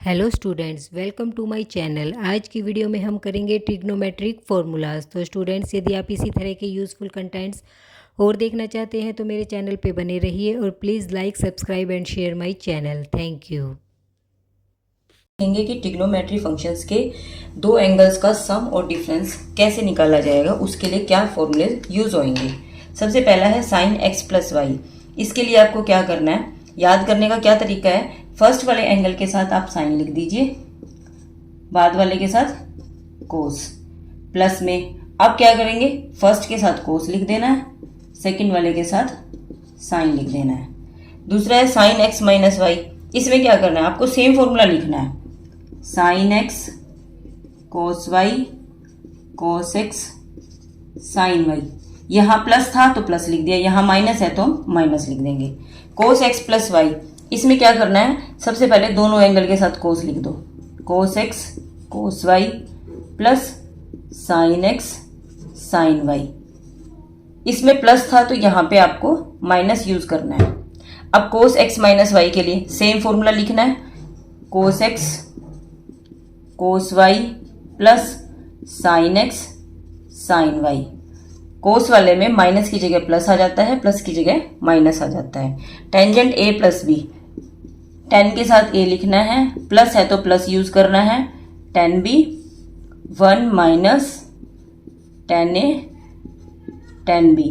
Hello students, welcome to my channel. आज की video में हम करेंगे ट्रिग्नोमेट्रिक फार्मूलाज। तो स्टूडेंट्स, यदि आप इसी तरह के यूज़फुल कंटेंट्स और देखना चाहते हैं तो मेरे चैनल पे बने रहिए और please like, subscribe and share my channel. Thank you. देखेंगे कि ट्रिग्नोमेट्री फंक्शंस के दो एंगल्स का सम और डिफरेंस कैसे निकाला जाएगा, उसके लिए क्या फॉर्मूले यूज होंगे। सबसे पहला है साइन एक्स प्लस वाई। इसके लिए आपको क्या करना है, याद करने का क्या तरीका है, फर्स्ट वाले एंगल के साथ आप साइन लिख दीजिए, बाद वाले के साथ कोस, प्लस में अब क्या करेंगे, फर्स्ट के साथ कोस लिख देना है, सेकंड वाले के साथ साइन लिख देना है। दूसरा है साइन एक्स माइनस वाई। इसमें क्या करना है, आपको सेम फॉर्मूला लिखना है, sine X cos Y cos X sine Y. यहां प्लस था तो प्लस लिख दिया, यहां माइनस है तो माइनस लिख देंगे। कोस एक्स प्लस वाई, इसमें क्या करना है, सबसे पहले दोनों एंगल के साथ कोस लिख दो, cos X cos Y plus sine X sine Y. इसमें प्लस था तो यहां पे आपको माइनस यूज करना है। अब कोस एक्स माइनस वाई के लिए सेम फॉर्मूला लिखना है, cos X cos Y plus sine X sine Y. Cos वाले में माइनस की जगह प्लस आ जाता है, प्लस की जगह माइनस आ जाता है। Tangent A plus B, tan के साथ ए लिखना है, प्लस है तो प्लस यूज करना है, tan B one minus tan A tan B.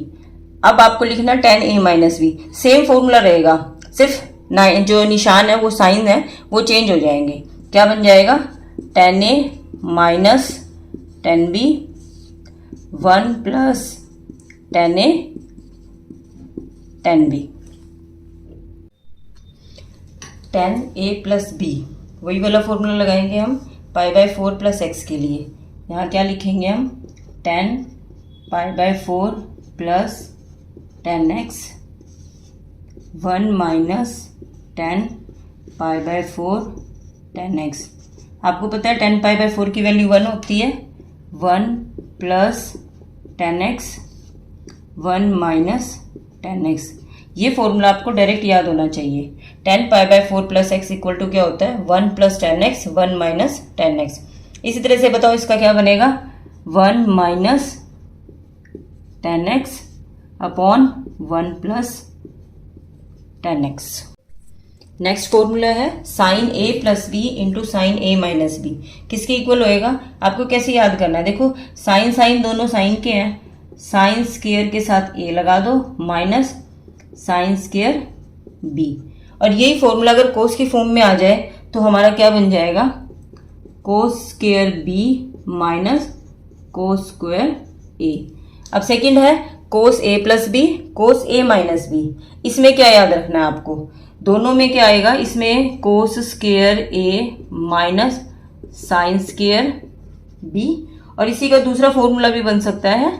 अब आपको लिखना tan A minus B, same formula रहेगा, सिर्फ जो निशान है वो साइन है वो चेंज हो जाएंगे। क्या बन जाएगा, tan A minus tan B one plus tan A tan B. Tan A plus B, वही वाला फॉर्मूला लगाएंगे हम pi by four plus X के लिए। यहाँ क्या लिखेंगे हम, tan pi by four plus tan x one minus tan pi by four tan X. आपको पता है टेन पाई बाय फोर की वैल्यू वन होती है, one plus tan x one minus tan x. ये फॉर्मूला आपको डायरेक्ट याद होना चाहिए। Tan pi by four plus x equal to क्या होता है, one plus tan x one minus tan x. इसी तरह से बताओ इसका क्या बनेगा, one minus tan x upon one plus tan x. Next formula है sin A plus B into sin A minus B. किसके इक्वल होएगा, आपको कैसे याद करना है, देखो साइन साइन दोनों साइन के हैं, साइन स्क्वायर के साथ ए लगा दो माइनस साइन स्क्वायर बी। और यही फॉर्मूला अगर कोस की फॉर्म में आ जाए तो हमारा क्या बन जाएगा, cos square B minus cos square A. अब सेकंड है cos A plus B cos A minus B. इसमें क्या याद रखना है आपको, दोनों में क्या आएगा, इसमें cos square A minus sine square B, और इसी का दूसरा फॉर्मूला भी बन सकता है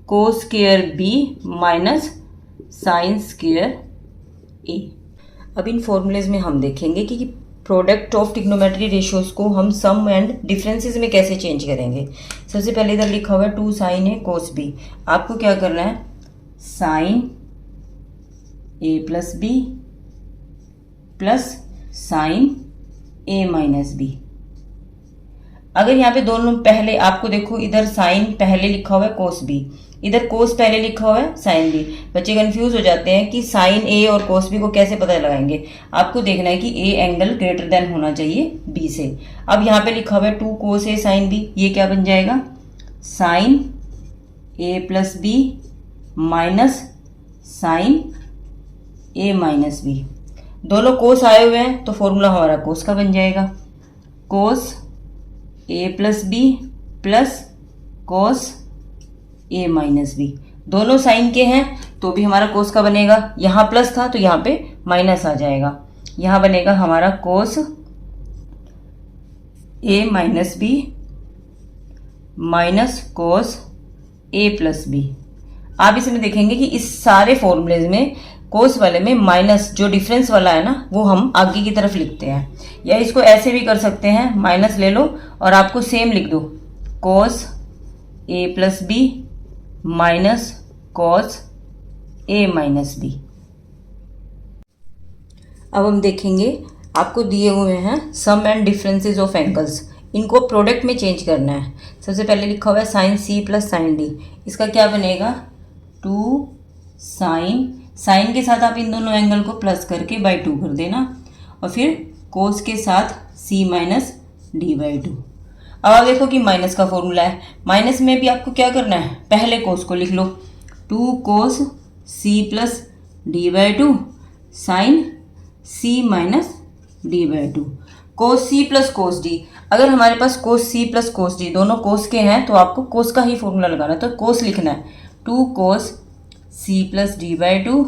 cos square B minus sine square A. अब इन फॉर्मूलेज में हम देखेंगे कि प्रोडक्ट ऑफ ट्रिग्नोमेट्री रेशियोज को हम सम एंड डिफरेंसेस में कैसे चेंज करेंगे। सबसे पहले इधर लिखा हुआ है two sin A cos B. आपको क्या करना है, sin A plus B plus sin A minus B. अगर यहाँ पे दोनों पहले आपको देखो, इधर साइन पहले लिखा हुआ है कोस बी, इधर कोस पहले लिखा हुआ है साइन बी। बच्चे कंफ्यूज हो जाते हैं कि साइन ए और कोस बी को कैसे पता लगाएंगे। आपको देखना है कि ए एंगल ग्रेटर देन होना चाहिए बी से। अब यहाँ पे लिखा हुआ है two cos A sin B, ये क्या बन जाएगा, sin A plus B minus sin A minus B. दोनों कोस आए हुए हैं तो फॉर्मूला हमारा कोस का बन जाएगा, कोस A plus B plus cos A minus B. दोनों साइन के हैं तो भी हमारा कोस का बनेगा, यहां प्लस था तो यहां पे माइनस आ जाएगा, यहां बनेगा हमारा कोस A minus B minus cos A plus B. आप इसमें देखेंगे कि इस सारे फॉर्मूलेज में कोस वाले में माइनस जो डिफरेंस वाला है ना वो हम आगे की तरफ लिखते हैं, या इसको ऐसे भी कर सकते हैं, माइनस ले लो और आपको सेम लिख दो, cos A plus B minus cos A minus B. अब हम देखेंगे आपको दिए हुए हैं sum and differences of angles, इनको प्रोडक्ट में चेंज करना है। सबसे पहले लिखा हुआ है sin C plus sin D, इसका क्या बनेगा 2 साइन, साइन के साथ आप इन दोनों एंगल को प्लस करके बाई 2 कर देना, और फिर कोस के साथ सी माइनस डी बाई 2। अब आप देखो कि माइनस का फॉर्मूला है, माइनस में भी आपको क्या करना है, पहले कोस को लिख लो 2 cos C plus D by 2 sign C minus D by 2। Cos C plus cos D, अगर हमारे पास कोस सी प्लस कोस डी दोनों कोस के हैं तो आपको कोस का ही फॉर्मूला लगाना है, तो कोस लिखना है 2 cos C plus D by 2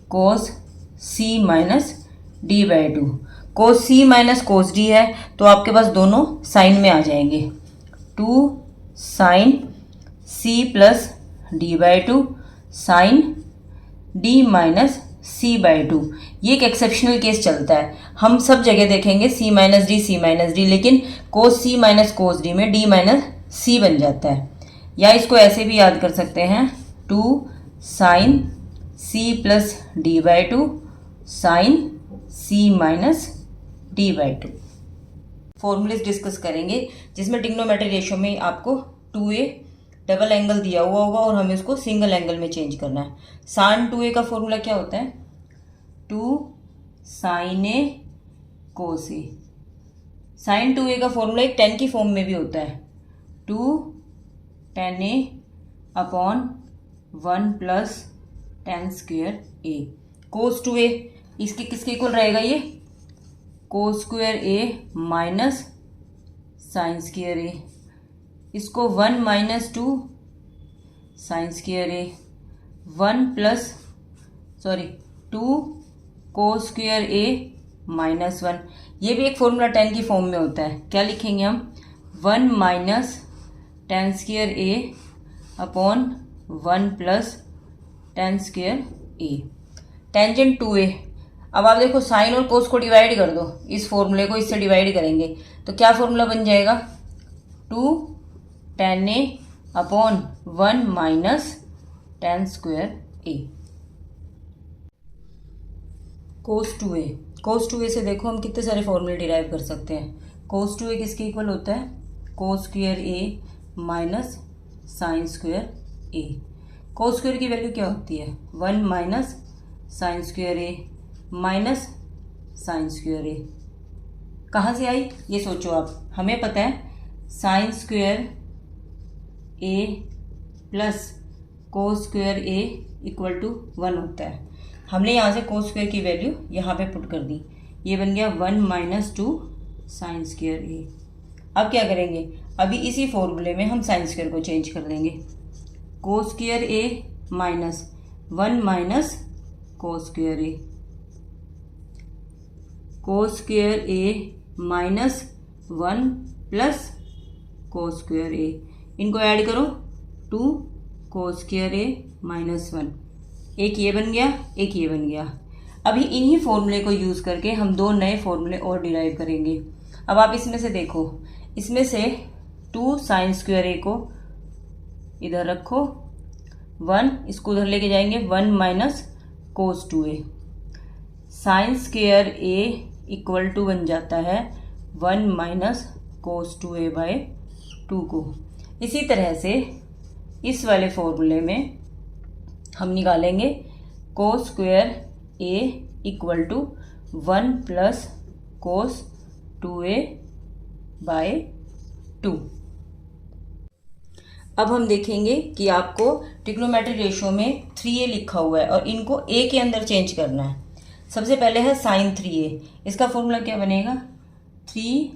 cos C minus D by 2। Cos C minus cos D है तो आपके पास दोनों साइन में आ जाएंगे, 2 sign C plus D by 2 sin D minus C by 2। ये एक एक्सेप्शनल केस चलता है, हम सब जगह देखेंगे सी माइनस डी, लेकिन कोस सी माइनस कोस डी में डी माइनस सी बन जाता है। या इसको ऐसे भी याद कर सकते हैं 2 sign C plus D by 2 sign C minus D by 2। Formulas discuss करेंगे जिसमें ट्रिग्नोमेट्री रेशियो में आपको 2a डबल एंगल दिया हुआ होगा और हमें उसको सिंगल एंगल में चेंज करना है। साइन 2a का फॉर्मूला क्या होता है 2 sign A cos A. Sign 2a का फॉर्मूला एक tan की फॉर्म में भी होता है 2 tan a upon 1 plus tan square a। Cos 2a इसके किसके इक्वल रहेगा, ये कोस square a minus sign square a, इसको 1 minus 2 sign square a 1 plus 2 cos square a minus 1। ये भी एक फॉर्मूला tan की फॉर्म में होता है, क्या लिखेंगे हम 1 minus tan square a upon 1 plus tan square a। Tangent 2a, अब आप देखो साइन और कोस को डिवाइड कर दो, इस फॉर्मूले को इससे डिवाइड करेंगे तो क्या फॉर्मूला बन जाएगा 2 tan a upon 1 minus tan square a। Cos 2a से देखो हम कितने सारे फॉर्मूले डिराइव कर सकते हैं। कोस 2a किसके इक्वल होता है कोस square a minus sign square a। Cos square की वैल्यू क्या होती है 1 minus sign square a minus sign square a। कहाँ से आई ये सोचो आप, हमें पता है sin square a plus cos square a equal to 1 होता है। हमने यहाँ से कोस स्क्वेयर की वैल्यू यहाँ पे पुट कर दी, ये बन गया 1 माइनस 2 साइन स्क्वेयर a। अब क्या करेंगे, अभी इसी फॉर्मूले में हम साइन स्क्वेयर को चेंज कर देंगे, कोस square a minus 1 minus cos square a, cos square a minus 1 plus cos square a, इनको ऐड करो 2 कोस स्क्वेयर a माइनस 1, एक ये बन गया एक ये बन गया। अभी इन्हीं फॉर्मूले को यूज़ करके हम 2 नए फॉर्मूले और डिराइव करेंगे। अब आप इसमें से देखो, इसमें से 2 साइन स्क्वायर ए को इधर रखो, 1 इसको उधर लेके जाएंगे 1 minus cos 2a, sin square A equal to बन जाता है 1 माइनस कोस 2a बाय 2 को। इसी तरह से इस वाले फॉर्मूले में हम निकालेंगे cos square a equal to 1 plus cos 2a by 2। अब हम देखेंगे कि आपको ट्रिग्नोमेट्री रेशियो में 3a लिखा हुआ है और इनको a के अंदर चेंज करना है। सबसे पहले है साइन 3a, इसका फॉर्मूला क्या बनेगा 3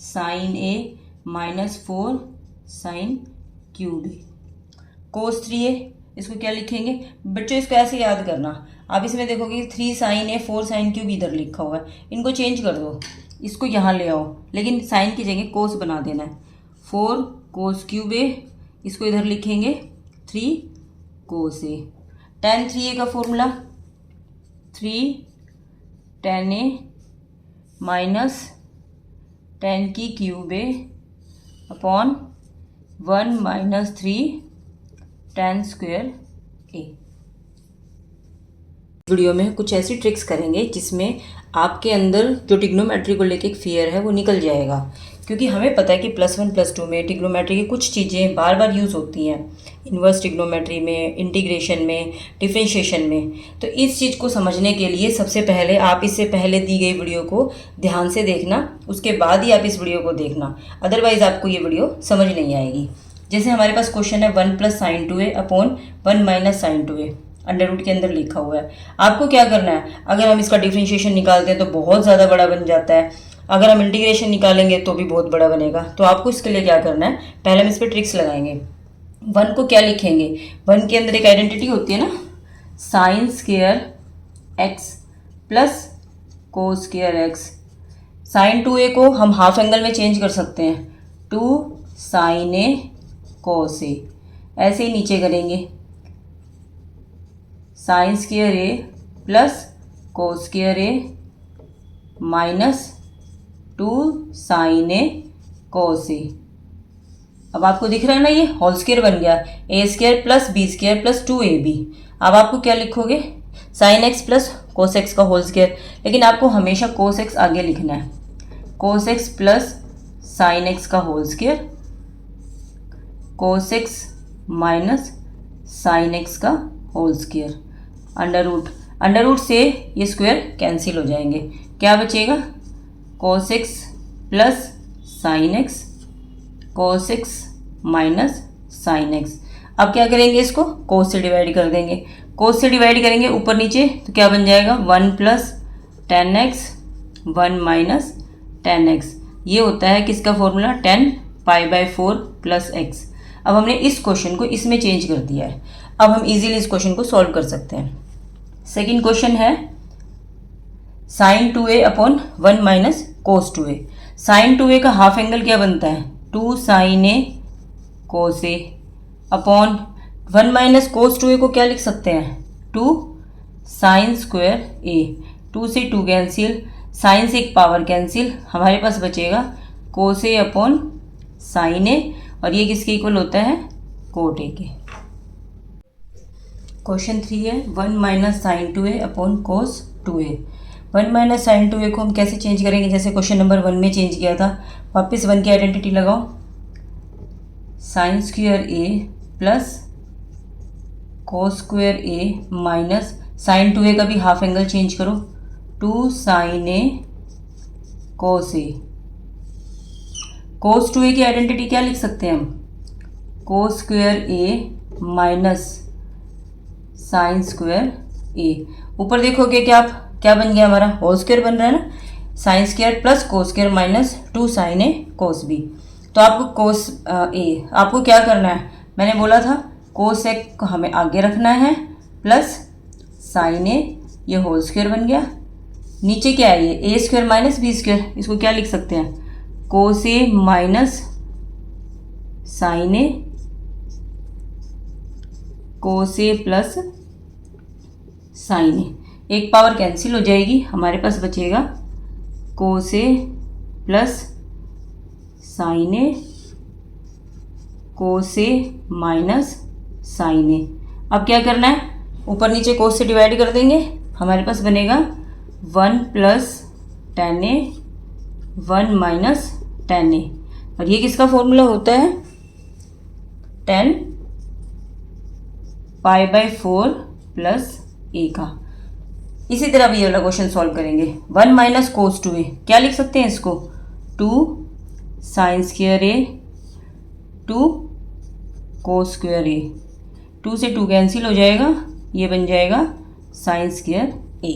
sin a minus 4 sin cube a। Cos 3a इसको क्या लिखेंगे बच्चों, इसको ऐसे याद करना, आप इसमें देखोगे 3 साइन ए 4 साइन क्यूब इधर लिखा हुआ है, इनको चेंज कर दो, इसको यहाँ ले आओ, लेकिन साइन की जगह कोस बना देना है, 4 कोस क्यूब ए, इसको इधर लिखेंगे 3 कोस ए। tan 3a का formula 3 tan a minus tan की क्यूब ए अपॉन 1 माइनस 3 tan स्क्वायर ए। वीडियो में कुछ ऐसी ट्रिक्स करेंगे जिसमें आपके अंदर जो ट्रिग्नोमेट्री को लेके एक फियर है वो निकल जाएगा, क्योंकि हमें पता है कि +1 +2 में ट्रिग्नोमेट्री की कुछ चीज़ें बार बार यूज़ होती हैं, इन्वर्स ट्रिग्नोमेट्री में, इंटीग्रेशन में, डिफरेंशिएशन में। तो इस चीज़ को समझने के लिए सबसे पहले आप इससे पहले दी गई वीडियो को ध्यान से देखना, उसके बाद ही आप इस वीडियो को देखना, अदरवाइज़ आपको ये वीडियो समझ नहीं आएगी। जैसे हमारे पास क्वेश्चन है 1 + sin 2a upon 1 - sin 2a under root के अंदर लिखा हुआ है। आपको क्या करना है, अगर हम इसका डिफरेंशिएशन निकालते हैं तो बहुत ज़्यादा बड़ा बन जाता है, अगर हम इंटीग्रेशन निकालेंगे तो भी बहुत बड़ा बनेगा। तो आपको इसके लिए क्या करना है, पहले हम इस पर ट्रिक्स लगाएंगे। 1 को क्या लिखेंगे, 1 के अंदर एक आइडेंटिटी होती है ना, sin square x plus cos square x। Sin 2a को हम हाफ एंगल में चेंज कर सकते हैं, 2 sin a cos a, ऐसे ही नीचे करेंगे, sign square a plus cos square a minus 2 sin a cos a। अब आपको दिख रहा है ना, ये होल स्क्वायर बन गया, a² plus b² plus 2ab। अब आपको क्या लिखोगे, sin x plus cos x का होल स्क्वायर, लेकिन आपको हमेशा कोस x आगे लिखना है, cos x plus sin x का whole square, cos x minus sin x का होल स्क्वायर, अंडर रूट से ये स्क्वायर कैंसिल हो जाएंगे, क्या बचेगा, cos x plus sin x, cos x minus sin x। अब क्या करेंगे, इसको कोस से डिवाइड कर देंगे, कोस से डिवाइड करेंगे ऊपर नीचे तो क्या बन जाएगा, 1 + tan x 1 - tan x। ये होता है किसका फॉर्मूला, tan π/4 + x। अब हमने इस क्वेश्चन को इसमें चेंज कर दिया है, अब हम इजीली इस क्वेश्चन को सॉल्व कर सकते हैं। सेकंड क्वेश्चन है sin 2a upon 1 - cos 2a। sin 2a का हाफ एंगल क्या बनता है, 2 sin a cos a upon 1 - cos 2a को क्या लिख सकते हैं, 2 sin स्क्वायर a। 2 से 2 कैंसिल, साइन से एक पावर कैंसिल, हमारे पास बचेगा cos a upon sin a, और ये किसके इक्वल होता है, cot a के। क्वेश्चन 3 है 1 - sin 2a upon cos 2a। 1 - sin 2a को हम कैसे चेंज करेंगे, जैसे क्वेश्चन नंबर 1 में चेंज किया था, वापस 1 की आइडेंटिटी लगाओ, sin square a plus cos square a minus sin 2a का भी हाफ एंगल चेंज करो, 2 sin a cos a। Cos 2a की आइडेंटिटी क्या लिख सकते हैं हम, कोस square a minus sine square a। ऊपर देखोगे कि आप क्या बन गया, हमारा होल स्क्वायर बन रहा है ना, sin square plus cos square minus 2 sin a cos b। तो आपको कोस a, आपको क्या करना है, मैंने बोला था कोस a को हमें आगे रखना है प्लस साइन a, ये होल स्क्वायर बन गया, नीचे क्या है ये a² माइनस b², इसको क्या लिख सकते हैं, cos a minus sin a cos a plus sin a। एक पावर कैंसिल हो जाएगी, हमारे पास बचेगा cos a plus sin a cos a minus sin a। अब क्या करना है, ऊपर नीचे कोस से डिवाइड कर देंगे, हमारे पास बनेगा 1 + tan a 1 - tan a, और ये किसका फॉर्मूला होता है, tan π/4 + a का। इसी तरह भी ये वाला क्वेश्चन सॉल्व करेंगे, 1 - cos 2a क्या लिख सकते हैं इसको, 2 sin square a 2 cos square a। 2 से 2 कैंसिल हो जाएगा, ये बन जाएगा साइन स्क्वायर a।